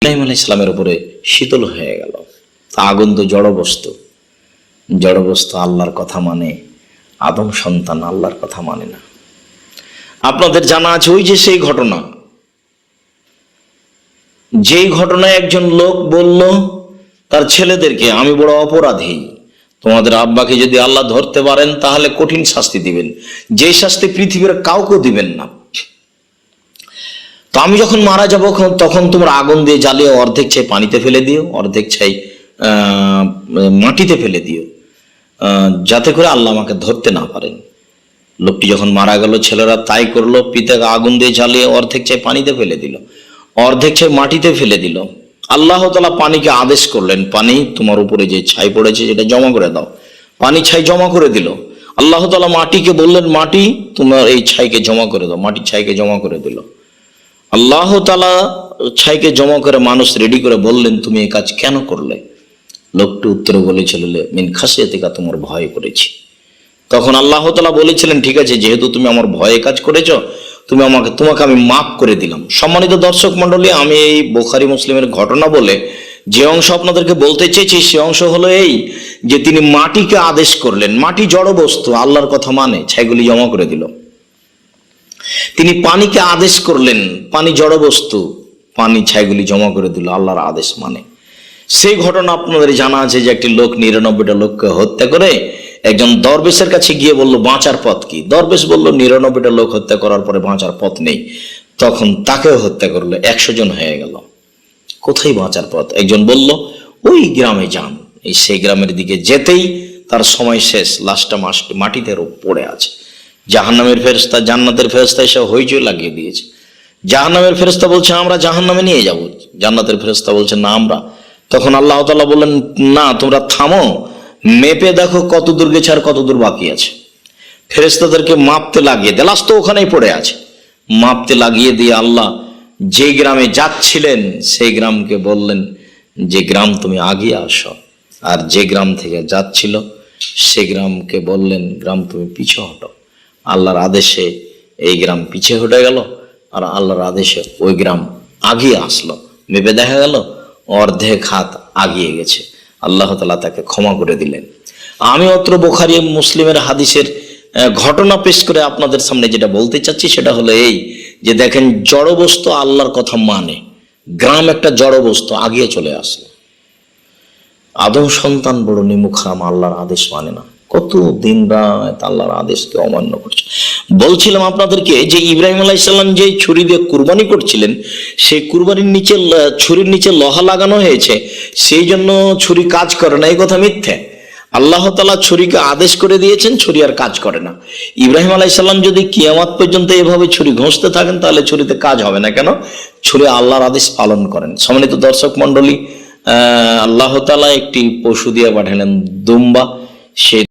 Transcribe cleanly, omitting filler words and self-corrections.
ইব্রাহিম আলাইহিস সালামের উপরে শীতল হয়ে গেল। আগুন তো জড় বস্তু, আল্লাহর কথা মানে, আদম সন্তান আল্লাহর কথা মানে না। আপনাদের জানা আছে ওই যে সেই ঘটনা, যেই ঘটনায় একজন লোক বলল তার ছেলেদেরকে, আমি বড় অপরাধী, তোমাদের আব্বাকে যদি আল্লাহ ধরতে পারেন তাহলে কঠিন শাস্তি দিবেন, যে শাস্তি পৃথিবীর কাউকে দিবেন না। তো আমি যখন মারা যাবো তখন তোমরা আগুন দিয়ে জ্বালিয়ে অর্ধেক ছাই পানিতে ফেলে দিও, অর্ধেক ছাই মাটিতে ফেলে দিও, যাতে করে আল্লাহ আমাকে ধরতে না পারেন। লোকটি যখন মারা গেল ছেলেরা তাই করলো, পিতাকে আগুন দিয়ে জ্বালিয়ে অর্ধেক ছাই পানিতে ফেলে দিল, অর্ধেক ছাই মাটিতে ফেলে দিল। আল্লাহ তাআলা পানিকে আদেশ করলেন, পানি তোমার উপরে যে ছাই পড়েছে সেটা জমা করে দাও। পানি ছাই জমা করে দিল। আল্লাহ তাআলা মাটিকে বললেন, মাটি তোমার এই ছাইকে জমা করে দাও। মাটি ছাইকে জমা করে দিল। আল্লাহ তাআলা ছাইকে জমা করে মানুষ রেডি করে বললেন, তুমি এই কাজ কেন করলে? লোকটি উত্তরে বলেছিল, মিন খাসিয়াতিকা, তোমার ভয় করেছি। তখন আল্লাহ তাআলা বলেছিলেন, ঠিক আছে, যেহেতু তুমি আমার ভয়ে কাজ করেছো, তোমাকে আমি মাফ করে দিলাম। সম্মানিত দর্শক মন্ডলী, আমি এই বুখারী মুসলিমের ঘটনা বলে যে অংশ আপনাদেরকে বলতে চেয়েছি সে অংশ হলো এই, যে তিনি মাটিকে আদেশ করলেন। মাটি জড় বস্তু, আল্লাহর কথা মানে, ছাইগুলি জমা করে দিল। তিনি পানিকে আদেশ করলেন, পানি জড় বস্তু, পানি ছাইগুলি জমা করে দিল, আল্লাহর আদেশ মানে। সেই ঘটনা আপনাদের জানা আছে যে একটি লোক ৯৯টা লোককে হত্যা করে একজন দরবেশের কাছে গিয়ে বলল, বাঁচার পথ কি? দরবেশ বলল, ৯৯টা লোক হত্যা করার পরে বাঁচার পথ নেই। তখন তাকেও হত্যা করলো, ১০০ জন হয়ে গেল। কোথায় বাঁচার পথ? একজন বলল, ওই গ্রামে যান। সেই গ্রামের দিকে যেতেই তার সময় শেষ, লাশটা মাটিতে পড়ে আছে। জাহান্নামের ফেরেশতা, জান্নাতের ফেরেশতা এসে হইচই লাগিয়ে দিয়েছে। জাহান্নামের ফেরেশতা বলছে, আমরা জাহান্নামে নিয়ে যাব। জান্নাতের ফেরেশতা বলছে, না আমরা। তখন আল্লাহ তাআলা বললেন, না, তোমরা থামো, মেপে দেখো কত দূর গেছে আর কত দূর বাকি আছে। ফেরেশতাদেরকে মাপতে লাগিয়ে দিয়ে, লাশ তো ওখানেই পড়ে আছে, মাপতে লাগিয়ে দিয়ে আল্লাহ যে গ্রামে যাচ্ছিলেন সেই গ্রামকে বললেন যে গ্রাম তুমি আগিয়ে আসো, আর যে গ্রাম থেকে যাচ্ছিল সে গ্রামকে বললেন, গ্রাম তুমি পিছু হটো। আল্লাহর আদেশে এই গ্রাম পিছিয়ে হটে গেল, আর আল্লাহর আদেশে ওই গ্রাম আগিয়ে আসলো। মেপে দেখা গেল অর্ধেক হাত আগিয়ে গেছে। আল্লাহ তাআলা তাকে ক্ষমা করে দিলেন। আমি অত্র বুখারী মুসলিমের হাদিসের ঘটনা পেশ করে আপনাদের সামনে যেটা বলতে চাচ্ছি সেটা হলো এই, যে দেখেন, জড় বস্তু আল্লাহর কথা মানে, গ্রাম একটা জড় বস্তু আগিয়ে চলে আসলো। আদম সন্তান বড় নিমুখারাম, আল্লাহর আদেশ মানে না, কত দিন রাত আল্লাহর আদেশকে অমান্য করছে। বলছিলাম আপনাদেরকে যে ইব্রাহিম আলাইহিস সালাম যে ছুরি দিয়ে কুরবানি করছিলেন, সেই কুরবানির নিচে, ছুরির নিচে লোহা লাগানো হয়েছে, সেই জন্য ছুরি কাজ করে না, এই কথা মিথ্যে। আল্লাহ তাআলা ছুরিকে আদেশ করে দিয়েছেন, ছুরি আর কাজ করে না। ইব্রাহিম আলাইহিস সালাম যদি কিয়ামত পর্যন্ত এভাবে ছুরি ঘষতে থাকেন তাহলে ছুরিতে কাজ হবে না। কেন? ছুরি আল্লাহর আদেশ পালন করেন। সম্মানিত দর্শক মন্ডলী, আল্লাহ তাআলা একটি পশু দিয়ে পাঠালেন, দুম্বা। সে